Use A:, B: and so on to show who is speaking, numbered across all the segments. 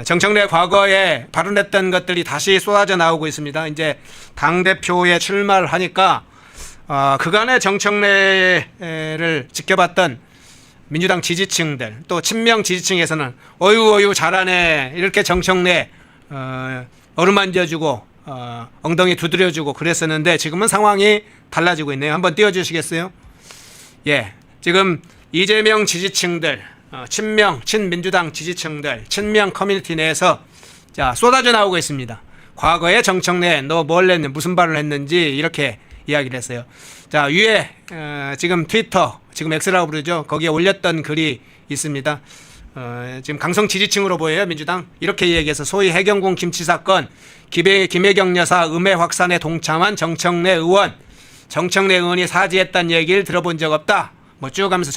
A: 정청래 과거에 발언했던 것들이 다시 쏟아져 나오고 있습니다. 이제 당대표에 출마를 하니까 그간의 정청래를 지켜봤던 민주당 지지층들 또 친명 지지층에서는 어유 잘하네 이렇게 정청래 어루만져주고 엉덩이 두드려주고 그랬었는데 지금은 상황이 달라지고 있네요. 한번 띄워주시겠어요? 예, 지금 이재명 지지층들 친명 친민주당 지지층들 친명 커뮤니티 내에서 자 쏟아져 나오고 있습니다. 과거에 정청래 너 뭘 했는지 무슨 발언을 했는지 이렇게 이야기를 했어요. 자 위에 지금 트위터 지금 X라고 부르죠. 거기에 올렸던 글이 있습니다. 지금 강성 지지층으로 보여요. 민주당 이렇게 얘기해서 소위 해경궁 김치 사건 김혜경 여사 음해 확산에 동참한 정청래 의원이 사죄했다는 얘기를 들어본 적 없다. 뭐 쭉 하면서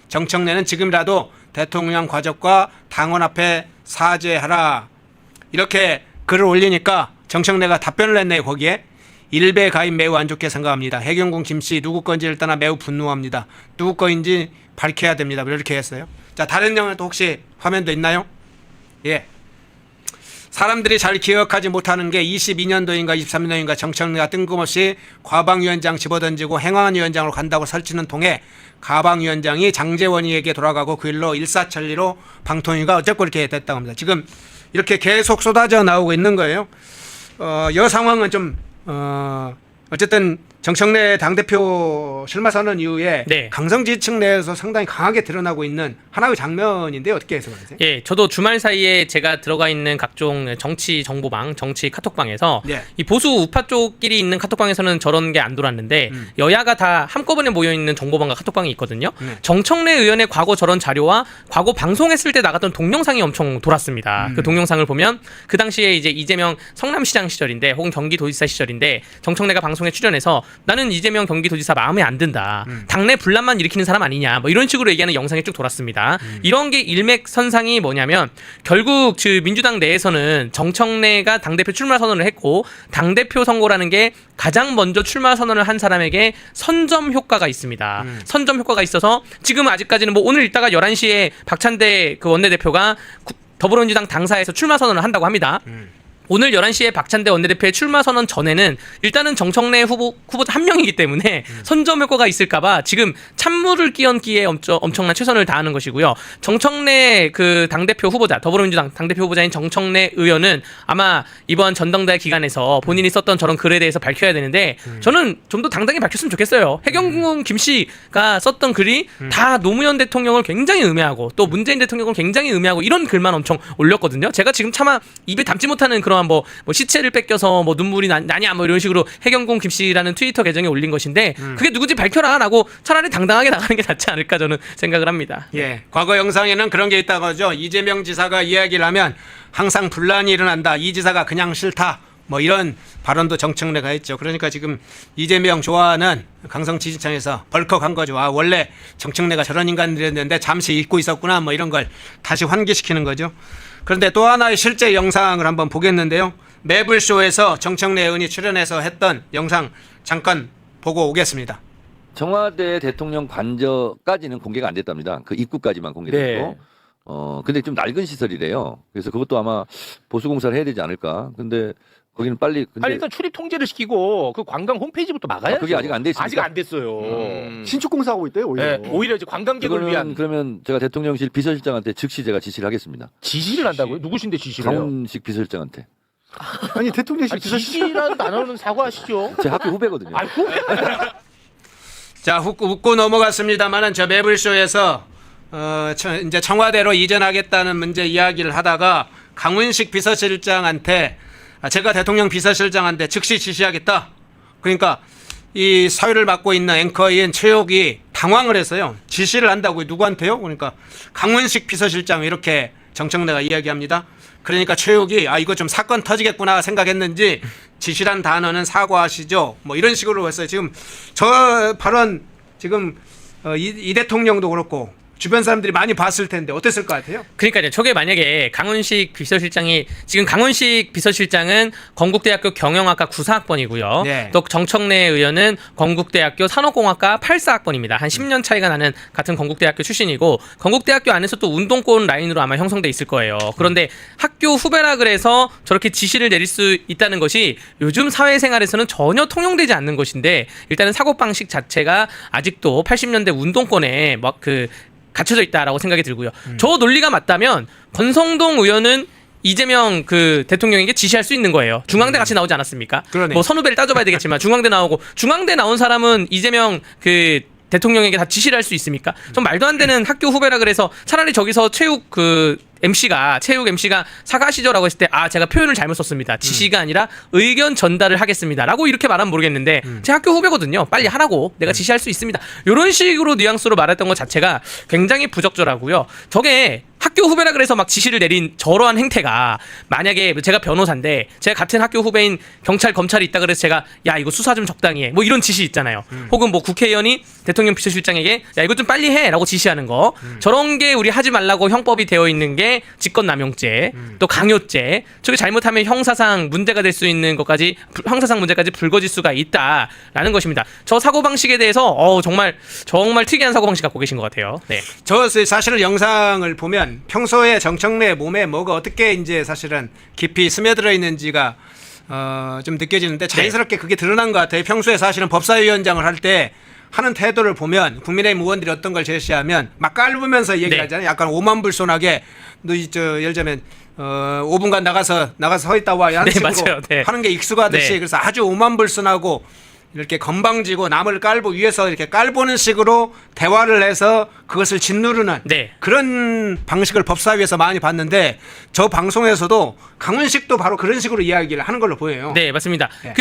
A: 정청래는 지금이라도 대통령 과적과 당원 앞에 사죄하라 이렇게 글을 올리니까 정청래가 답변을 했네요. 거기에 일베 가입 매우 안 좋게 생각합니다. 해경궁 김씨 누구 건지를 떠나 매우 분노합니다. 누구 거인지 밝혀야 됩니다. 이렇게 했어요. 자 다른 영화도 혹시 화면도 있나요? 예. 사람들이 잘 기억하지 못하는 게 22년도인가 23년도인가 정청래가 뜬금없이 과방위원장 집어던지고 행안위원장으로 간다고 설치는 통해 가방위원장이 장제원이에게 돌아가고 그 일로 일사천리로 방통위가 어쨌고 이렇게 됐다고 합니다. 지금 이렇게 계속 쏟아져 나오고 있는 거예요. 이 상황은 좀 어쨌든 정청래 당대표 출마 선언 이후에
B: 네.
A: 강성 지지층 내에서 상당히 강하게 드러나고 있는 하나의 장면인데 어떻게 해석하세요?
B: 예, 저도 주말 사이에 제가 들어가 있는 각종 정치 정보방, 정치 카톡방에서
A: 네.
B: 이 보수 우파 쪽끼리 있는 카톡방에서는 저런 게 안 돌았는데 여야가 다 한꺼번에 모여 있는 정보방과 카톡방이 있거든요. 정청래 의원의 과거 저런 자료와 과거 방송했을 때 나갔던 동영상이 엄청 돌았습니다. 그 동영상을 보면 그 당시에 이제 이재명 성남시장 시절인데 혹은 경기도지사 시절인데 정청래가 방송에 출연해서 나는 이재명 경기도지사 마음에 안 든다. 당내 분란만 일으키는 사람 아니냐. 뭐 이런 식으로 얘기하는 영상이 쭉 돌았습니다. 이런 게 일맥선상이 뭐냐면 결국 민주당 내에서는 정청래가 당대표 출마 선언을 했고 당대표 선거라는 게 가장 먼저 출마 선언을 한 사람에게 선점 효과가 있습니다. 선점 효과가 있어서 지금 아직까지는 뭐 오늘 이따가 11시에 박찬대 그 원내대표가 더불어민주당 당사에서 출마 선언을 한다고 합니다. 오늘 11시에 박찬대 원내대표의 출마 선언 전에는 일단은 정청래 후보자 한 명이기 때문에 선점 효과가 있을까봐 지금 찬물을 끼얹기에 엄청난 최선을 다하는 것이고요. 정청래 그 당대표 후보자, 더불어민주당 당대표 후보자인 정청래 의원은 아마 이번 전당대회 기간에서 본인이 썼던 저런 글에 대해서 밝혀야 되는데 저는 좀 더 당당히 밝혔으면 좋겠어요. 해경궁 김 씨가 썼던 글이 다 노무현 대통령을 굉장히 음해하고 또 문재인 대통령을 굉장히 음해하고 이런 글만 엄청 올렸거든요. 제가 지금 차마 입에 담지 못하는 그런 뭐 시체를 뺏겨서 뭐 눈물이 나냐 뭐 이런 식으로 해경궁 김씨라는 트위터 계정에 올린 것인데 그게 누군지 밝혀라라고 차라리 당당하게 나가는 게 낫지 않을까 저는 생각을 합니다.
A: 예, 과거 영상에는 그런 게 있다고 하죠. 이재명 지사가 이야기를 하면 항상 분란이 일어난다. 이 지사가 그냥 싫다. 뭐 이런 발언도 정청래가 했죠. 그러니까 지금 이재명 좋아하는 강성 지지층에서 벌컥한 거죠. 아, 원래 정청래가 저런 인간들이었는데 잠시 잊고 있었구나. 뭐 이런 걸 다시 환기시키는 거죠. 그런데 또 하나의 실제 영상을 한번 보겠는데요. 매블쇼에서 정청래 의원이 출연해서 했던 영상 잠깐 보고 오겠습니다.
C: 청와대 대통령 관저까지는 공개가 안 됐답니다. 그 입구까지만 공개됐고.
B: 네.
C: 근데 좀 낡은 시설이래요. 그래서 그것도 아마 보수공사를 해야 되지 않을까. 근데 거기는 빨리. 근데
D: 일단 출입 통제를 시키고 그 관광 홈페이지부터 막아야죠.
C: 그게 아직 안 돼 있습니까?
D: 아직 안 됐어요.
E: 신축 공사하고 있대요 오히려.
D: 네, 오히려 이제 관광객을 위한
C: 그러면 제가 대통령실 비서실장한테 즉시 제가 지시를 하겠습니다.
D: 지시를 한다고요? 누구신데 지시를 해요?
C: 강훈식 비서실장한테.
E: 아니 대통령실
D: 아니,
E: 비서실장.
D: 지시라는 단어는 사과하시죠.
C: 제 학교 후배거든요.
D: 아이고.
A: 자, 웃고 넘어갔습니다만은 저 매블쇼에서 이제 청와대로 이전하겠다는 문제 이야기를 하다가 강훈식 비서실장한테 제가 대통령 비서실장한테 즉시 지시하겠다. 그러니까 이 사회를 맡고 있는 앵커인 최욱이 당황을 했어요. 지시를 한다고요. 누구한테요? 그러니까 강훈식 비서실장 이렇게 정청래가 이야기합니다. 그러니까 최욱이 이거 좀 사건 터지겠구나 생각했는지 지시란 단어는 사과하시죠. 뭐 이런 식으로 했어요. 지금 저 발언 지금 이 대통령도 그렇고 주변 사람들이 많이 봤을 텐데 어땠을 것 같아요?
B: 그러니까요. 저게 만약에 강훈식 비서실장이 지금 강훈식 비서실장은 건국대학교 경영학과 94학번이고요.
A: 네.
B: 또 정청래 의원은 건국대학교 산업공학과 84학번입니다. 한 10년 차이가 나는 같은 건국대학교 출신이고 건국대학교 안에서 또 운동권 라인으로 아마 형성돼 있을 거예요. 그런데 학교 후배라 그래서 저렇게 지시를 내릴 수 있다는 것이 요즘 사회생활에서는 전혀 통용되지 않는 것인데 일단은 사고방식 자체가 아직도 80년대 운동권에 막 갇혀져 있다라고 생각이 들고요. 저 논리가 맞다면 권성동 의원은 이재명 대통령에게 지시할 수 있는 거예요. 중앙대 같이 나오지 않았습니까?
A: 그러네요.
B: 뭐 선후배를 따져봐야 되겠지만 중앙대 나오고 중앙대 나온 사람은 이재명 대통령에게 다 지시를 할 수 있습니까? 좀 말도 안 되는 학교 후배라 그래서 차라리 저기서 체육 MC가 사과하시죠라고 했을 때 제가 표현을 잘못 썼습니다. 지시가 아니라 의견 전달을 하겠습니다라고 이렇게 말하면 모르겠는데 제 학교 후배거든요. 빨리 하라고 내가 지시할 수 있습니다. 이런 식으로 뉘앙스로 말했던 것 자체가 굉장히 부적절하고요. 저게 학교 후배라 그래서 막 지시를 내린 저러한 행태가 만약에 제가 변호사인데 제가 같은 학교 후배인 경찰 검찰이 있다 그래서 제가 야 이거 수사 좀 적당히 해 뭐 이런 지시 있잖아요. 혹은 뭐 국회의원이 대통령 비서실장에게 야 이거 좀 빨리 해라고 지시하는 거 저런 게 우리 하지 말라고 형법이 되어 있는 게 직권남용죄 또 강요죄 저게 잘못하면 형사상 문제가 될 수 있는 것까지 형사상 문제까지 불거질 수가 있다라는 것입니다. 저 사고방식에 대해서 정말 특이한 사고방식 갖고 계신 것 같아요. 네.
A: 저 사실은 영상을 보면 평소에 정청래 몸에 뭐가 어떻게 이제 사실은 깊이 스며들어 있는지가 좀 느껴지는데 자연스럽게 그게 드러난 것 같아요. 평소에 사실은 법사위원장을 할 때 하는 태도를 보면 국민의힘 의원들이 어떤 걸 제시하면 막 깔보면서 얘기하잖아요. 약간 오만불손하게 너 예를 들면 5분간 나가서 서 있다 와 하는 식으로
B: 맞아요. 네.
A: 하는 게 익숙하듯이
B: 네.
A: 그래서 아주 오만불손하고 이렇게 건방지고 남을 깔보 위에서 이렇게 깔보는 식으로 대화를 해서 그것을 짓누르는
B: 네.
A: 그런 방식을 법사위에서 많이 봤는데 저 방송에서도 강훈식도 바로 그런 식으로 이야기를 하는 걸로 보여요.
B: 네, 맞습니다.
A: 네.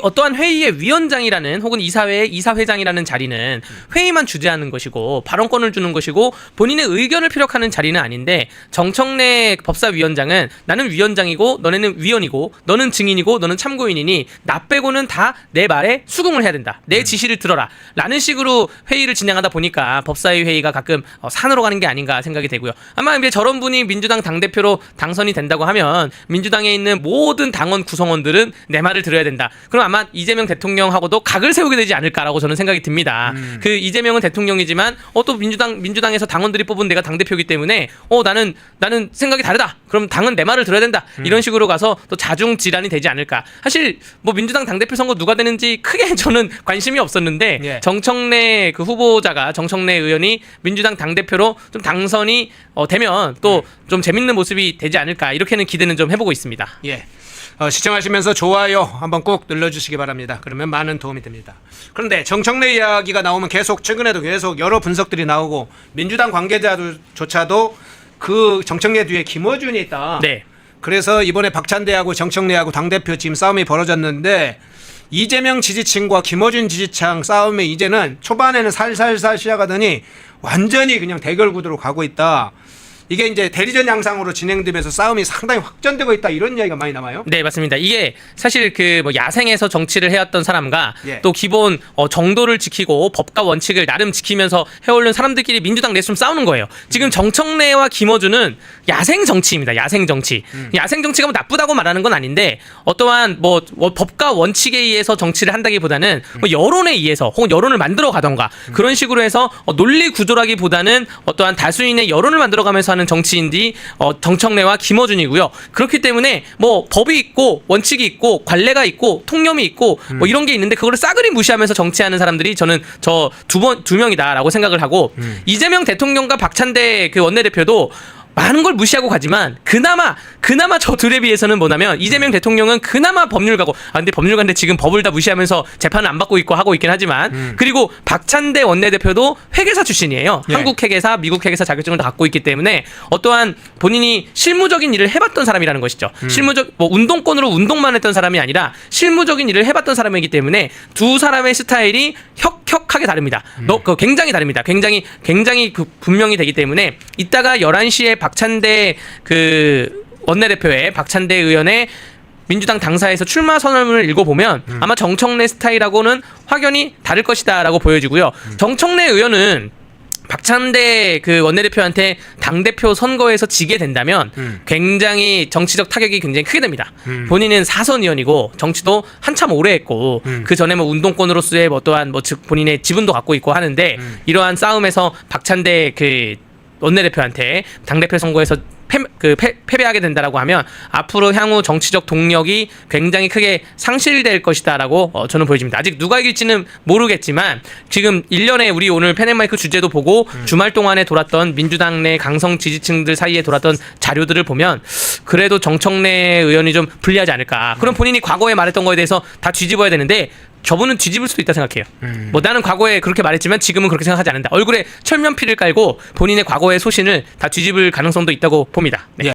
B: 어떠한 회의의 위원장이라는 혹은 이사회의 이사회장이라는 자리는 회의만 주재하는 것이고 발언권을 주는 것이고 본인의 의견을 피력하는 자리는 아닌데 정청래 법사위원장은 나는 위원장이고 너네는 위원이고 너는 증인이고 너는 참고인이니 나 빼고는 다 내 말에 수긍을 해야 된다. 내 지시를 들어라. 라는 식으로 회의를 진행하다 보니까 법사위 회의가 가끔 산으로 가는 게 아닌가 생각이 되고요. 아마 이제 저런 분이 민주당 당대표로 당선이 된다고 하면 민주당에 있는 모든 당원 구성원들은 내 말을 들어야 된다. 그럼 아마 이재명 대통령하고도 각을 세우게 되지 않을까라고 저는 생각이 듭니다. 이재명은 대통령이지만 또 민주당에서 당원들이 뽑은 내가 당대표이기 때문에 나는 생각이 다르다. 그럼 당은 내 말을 들어야 된다. 이런 식으로 가서 또 자중 질환이 되지 않을까. 사실 뭐 민주당 당대표 선거 누가 되는지 크게 저는 관심이 없었는데
A: 예.
B: 정청래 후보자가 정청래 의원이 민주당 당대표로 좀 당선이 되면 또 좀 재밌는 모습이 되지 않을까 이렇게는 기대는 좀 해보고 있습니다.
A: 예. 시청하시면서 좋아요 한번 꼭 눌러주시기 바랍니다. 그러면 많은 도움이 됩니다. 그런데 정청래 이야기가 나오면 최근에도 계속 여러 분석들이 나오고 민주당 관계자조차도 그 정청래 뒤에 김어준이 있다.
B: 네.
A: 그래서 이번에 박찬대하고 정청래하고 당대표 지금 싸움이 벌어졌는데 이재명 지지층과 김어준 지지층 싸움에 이제는 초반에는 살살살 시작하더니 완전히 그냥 대결 구도로 가고 있다. 이게 이제 대리전 양상으로 진행되면서 싸움이 상당히 확전되고 있다 이런 이야기가 많이 나와요.
B: 네, 맞습니다. 이게 사실 야생에서 정치를 해왔던 사람과
A: 예.
B: 또 기본 정도를 지키고 법과 원칙을 나름 지키면서 해오는 사람들끼리 민주당 내에서 싸우는 거예요. 지금 정청래와 김어준은 야생 정치입니다. 야생 정치. 야생 정치가 뭐 나쁘다고 말하는 건 아닌데 어떠한 법과 원칙에 의해서 정치를 한다기보다는 여론에 의해서 혹은 여론을 만들어 가던가 그런 식으로 해서 논리 구조라기보다는 어떠한 다수인의 여론을 만들어가면서 하는 정치인들이 정청래와 김어준이고요. 그렇기 때문에 뭐 법이 있고 원칙이 있고 관례가 있고 통념이 있고 뭐 이런 게 있는데 그거를 싸그리 무시하면서 정치하는 사람들이 저는 두 명이다라고 생각을 하고 이재명 대통령과 박찬대 원내대표도 많은 걸 무시하고 가지만 그나마 저 둘에 비해서는 뭐냐면 이재명 대통령은 그나마 법률가고 근데 법률가인데 지금 법을 다 무시하면서 재판을 안 받고 있고 하고 있긴 하지만 그리고 박찬대 원내대표도 회계사 출신이에요.
A: 예.
B: 한국 회계사, 미국 회계사 자격증을 다 갖고 있기 때문에 어떠한 본인이 실무적인 일을 해봤던 사람이라는 것이죠. 운동권으로 운동만 했던 사람이 아니라 실무적인 일을 해봤던 사람이기 때문에 두 사람의 스타일이 혁혁하게 다릅니다. 굉장히 다릅니다. 굉장히 분명히 되기 때문에 이따가 11시에 박찬대 원내대표의 박찬대 의원의 민주당 당사에서 출마 선언문을 읽어보면 아마 정청래 스타일하고는 확연히 다를 것이다라고 보여지고요. 정청래 의원은 박찬대 그 원내대표한테 당대표 선거에서 지게 된다면 굉장히 정치적 타격이 굉장히 크게 됩니다. 본인은 사선 의원이고 정치도 한참 오래 했고 그 전에 뭐 운동권으로서의 뭐 또한 뭐 즉 본인의 지분도 갖고 있고 하는데 이러한 싸움에서 박찬대 그 원내대표한테 당대표 선거에서 패배하게 된다라고 하면 앞으로 향후 정치적 동력이 굉장히 크게 상실될 것이다라고 저는 보여집니다. 아직 누가 이길지는 모르겠지만 지금 1년에 우리 오늘 펜앤마이크 주제도 보고 주말 동안에 돌았던 민주당 내 강성 지지층들 사이에 돌았던 자료들을 보면 그래도 정청래 의원이 좀 불리하지 않을까. 그럼 본인이 과거에 말했던 거에 대해서 다 뒤집어야 되는데 저분은 뒤집을 수도 있다 생각해요. 뭐 나는 과거에 그렇게 말했지만 지금은 그렇게 생각하지 않는다. 얼굴에 철면피를 깔고 본인의 과거의 소신을 다 뒤집을 가능성도 있다고 봅니다. 네.